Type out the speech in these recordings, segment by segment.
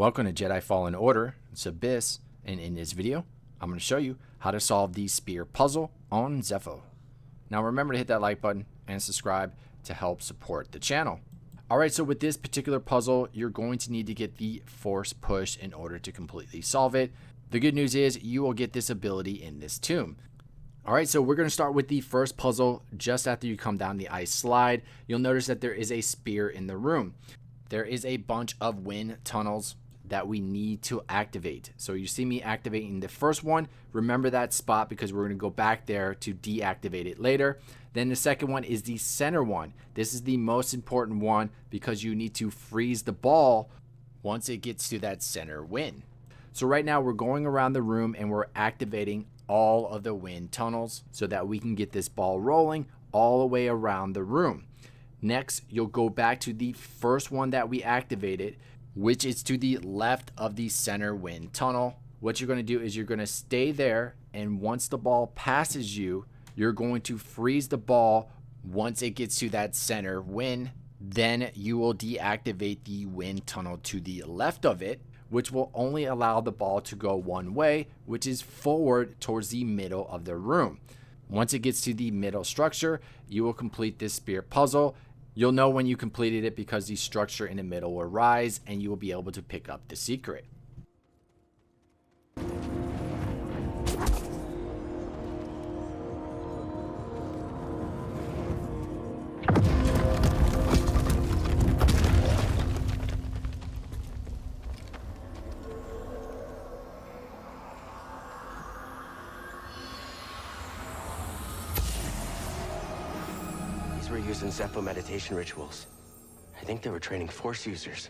Welcome to Jedi Fallen Order. It's Abyss, and in this video, I'm going to show you how to solve the spear puzzle on Zeffo. Now remember to hit that like button and subscribe to help support the channel. Alright, so with this particular puzzle, you're going to need to get the force push in order to completely solve it. The good news is you will get this ability in this tomb. Alright, so we're going to start with the first puzzle. Just after you come down the ice slide, you'll notice that there is a spear in the room. There is a bunch of wind tunnels that we need to activate. So you see me activating the first one. Remember that spot because we're going to go back there to deactivate it later. Then the second one is the center one. This is the most important one because you need to freeze the ball once it gets to that center wind. So right now we're going around the room and we're activating all of the wind tunnels so that we can get this ball rolling all the way around the room. Next, you'll go back to the first one that we activated, which is to the left of the center wind tunnel. What you're going to do is you're going to stay there, and once the ball passes you, you're going to freeze the ball once it gets to that center wind. Then you will deactivate the wind tunnel to the left of it, which will only allow the ball to go one way, which is forward towards the middle of the room. Once it gets to the middle structure, you will complete this spear puzzle. You'll know when you completed it because the structure in the middle will rise and you will be able to pick up the secret. Were used in Zeffo meditation rituals. I think they were training Force users.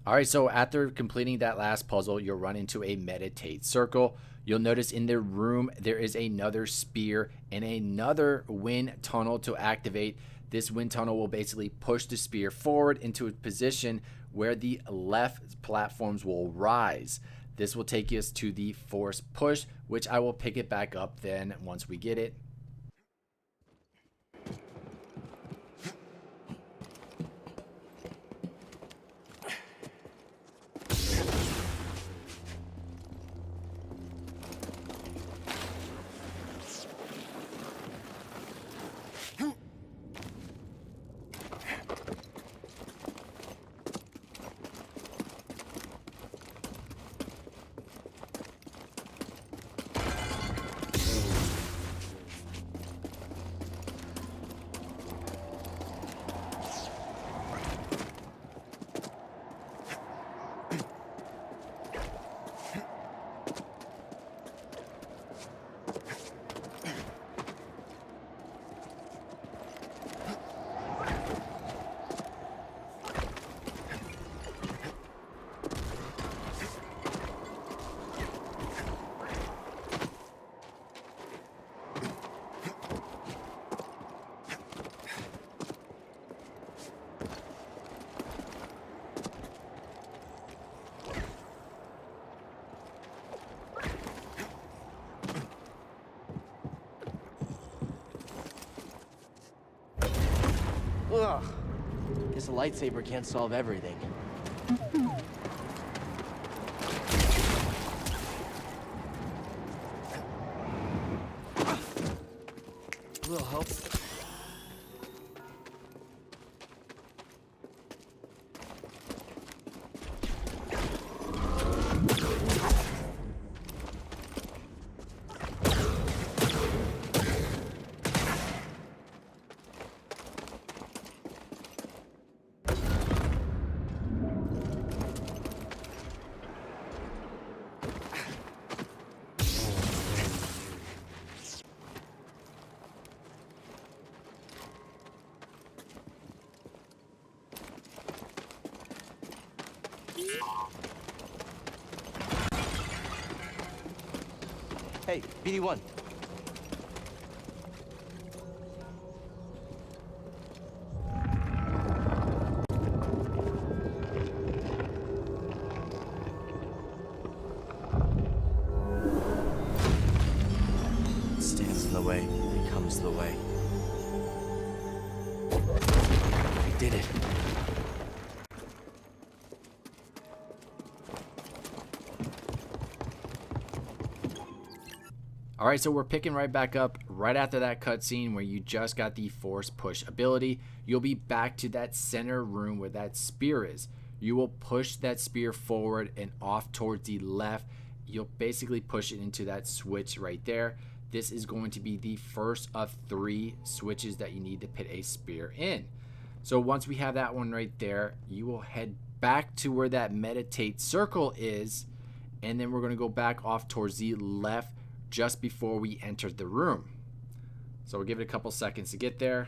Alright, so after completing that last puzzle, you'll run into a meditate circle. You'll notice in the room there is another spear and another wind tunnel to activate. This wind tunnel will basically push the spear forward into a position where the left platforms will rise. This will take us to the force push, which I will pick it back up then once we get it. Ugh. Guess a lightsaber can't solve everything. A little help. Hey, BD1. What stands in the way becomes the way. We did it. Alright, so we're picking right back up right after that cutscene where you just got the force push ability. You'll be back to that center room where that spear is. You will push that spear forward and off towards the left. You'll basically push it into that switch right there. This is going to be the first of 3 switches that you need to put a spear in. So once we have that one right there, you will head back to where that meditate circle is, and then we're going to go back off towards the left just before we entered the room. So we'll give it a couple seconds to get there.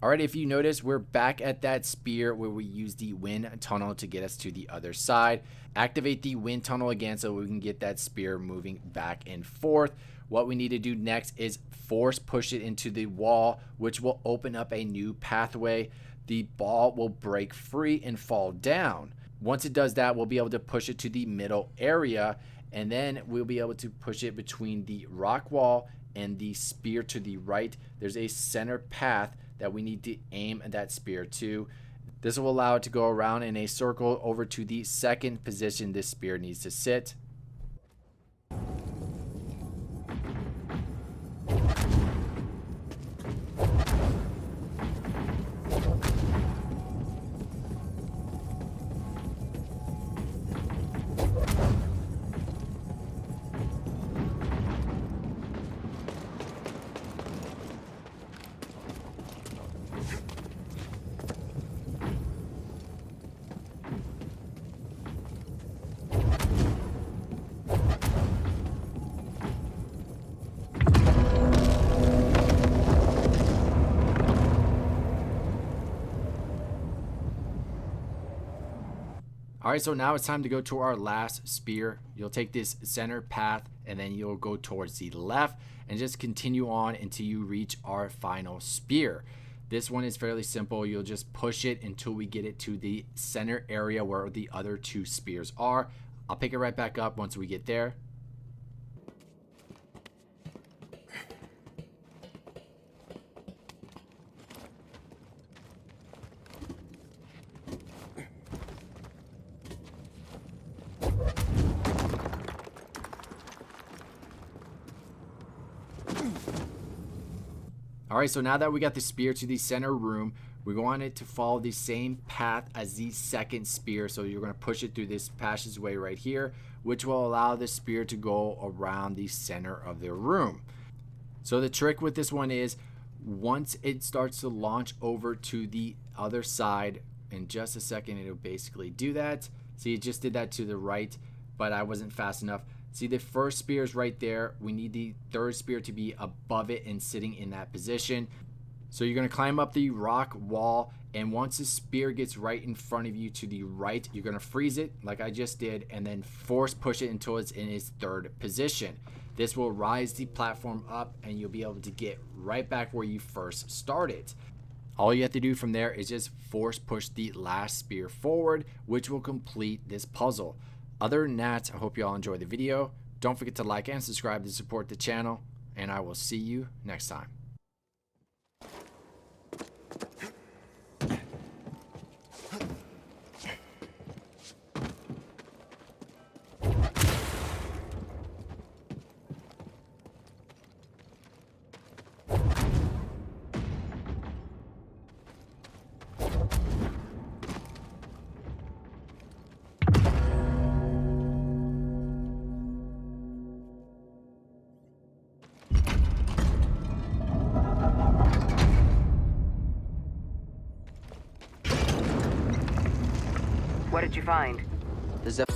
Alright, if you notice, we're back at that spear where we use the wind tunnel to get us to the other side. Activate the wind tunnel again so we can get that spear moving back and forth. What we need to do next is force push it into the wall, which will open up a new pathway. The ball will break free and fall down. Once it does that, we'll be able to push it to the middle area, and then we'll be able to push it between the rock wall and the spear to the right. There's a center path that we need to aim that spear to. This will allow it to go around in a circle over to the second position this spear needs to sit. Alright, so now it's time to go to our last spear. You'll take this center path and then you'll go towards the left and just continue on until you reach our final spear. This one is fairly simple. You'll just push it until we get it to the center area where the other 2 spears are. I'll pick it right back up once we get there. Alright, so now that we got the spear to the center room, we want it to follow the same path as the second spear. So you're going to push it through this passageway right here, which will allow the spear to go around the center of the room. So the trick with this one is once it starts to launch over to the other side, in just a second it'll basically do that. See, it just did that to the right, but I wasn't fast enough. See, the first spear is right there. We need the third spear to be above it and sitting in that position. So you're going to climb up the rock wall, and once the spear gets right in front of you to the right, you're going to freeze it like I just did, and then force push it until it's in its third position. This will rise the platform up, and you'll be able to get right back where you first started. All you have to do from there is just force push the last spear forward, which will complete this puzzle. Other than that, I hope you all enjoyed the video. Don't forget to like and subscribe to support the channel, and I will see you next time. What did you find? The Zeffo